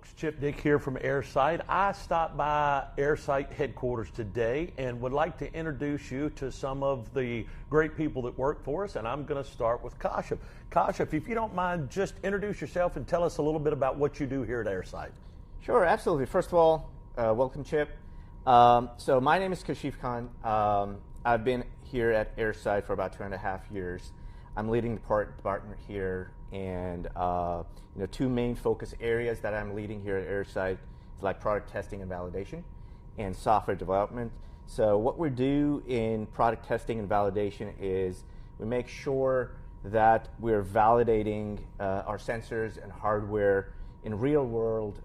folks, Chip Dick here from AirSight. I stopped by AirSight headquarters today and would like to introduce you to some of the great people that work for us, and I'm going to start with Kashif. Kashif, if you don't mind, just introduce yourself and tell us a little bit about what you do here at AirSight. Sure, absolutely. First of all, welcome, Chip. So my name is Kashif Khan. I've been here at AirSight for about 2.5 years. I'm leading the department here, and two main focus areas that I'm leading here at AirSight is like product testing and validation and software development. So what we do in product testing and validation is we make sure that we're validating our sensors and hardware in real world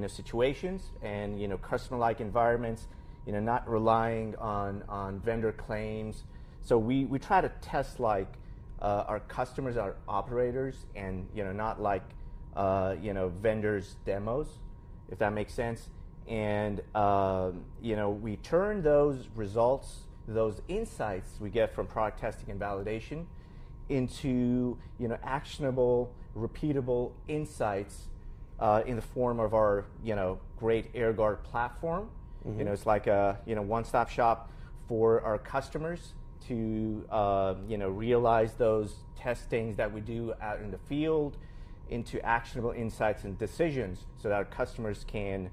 situations and customer-like environments, not relying on vendor claims. So we try to test like our customers, our operators, and not like vendors' demos, if that makes sense. And we turn those results, those insights we get from product testing and validation, into actionable, repeatable insights in the form of our great AirGuard platform. Mm-hmm. It's like a one-stop shop for our customers to realize those testings that we do out in the field into actionable insights and decisions, so that our customers can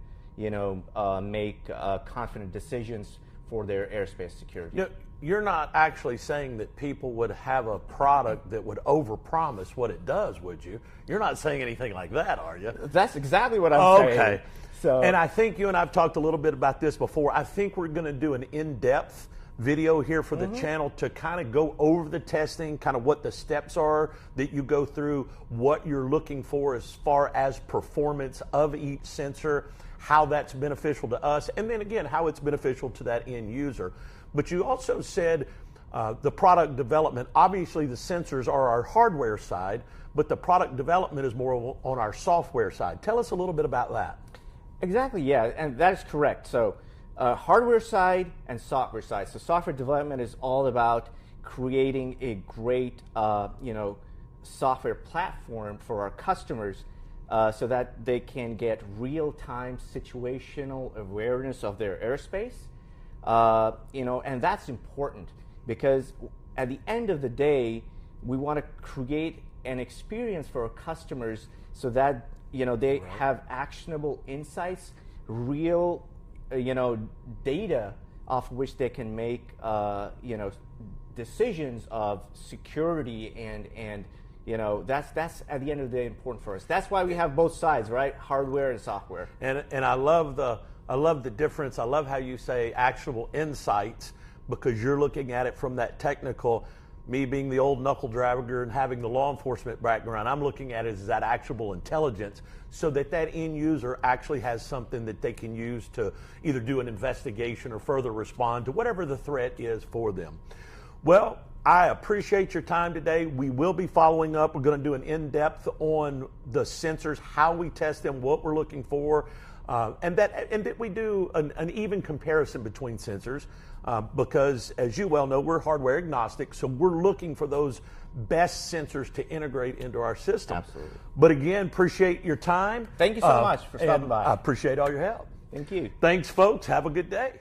make confident decisions for their airspace security. You're not actually saying that people would have a product that would overpromise what it does, would you? You're not saying anything like that, are you? That's exactly what I'm saying. Okay. So, and I think you and I've talked a little bit about this before. I think we're going to do an in-depth video here for the channel to kind of go over the testing, kind of what the steps are that you go through, what you're looking for as far as performance of each sensor, how that's beneficial to us, and then again, how it's beneficial to that end user. But you also said the product development, obviously the sensors are our hardware side, but the product development is more on our software side. Tell us a little bit about that. Exactly, yeah, and that is correct. So hardware side and software side. So software development is all about creating a great software platform for our customers so that they can get real-time situational awareness of their airspace. And that's important because at the end of the day, we want to create an experience for our customers so that they have actionable insights, real data off which they can make decisions of security, and that's at the end of the day important for us. That's why we have both sides, right? Hardware and software. And I love the difference. I love how you say actionable insights, because you're looking at it from that technical. Me being the old knuckle dragger and having the law enforcement background, I'm looking at it as that actionable intelligence, so that end user actually has something that they can use to either do an investigation or further respond to whatever the threat is for them. Well, I appreciate your time today. We will be following up. We're going to do an in-depth on the sensors, how we test them, what we're looking for, and that we do an even comparison between sensors, because as you well know, we're hardware agnostic, so we're looking for those best sensors to integrate into our system. Absolutely. But again, appreciate your time. Thank you so much for stopping by. I appreciate all your help. Thank you. Thanks, folks. Have a good day.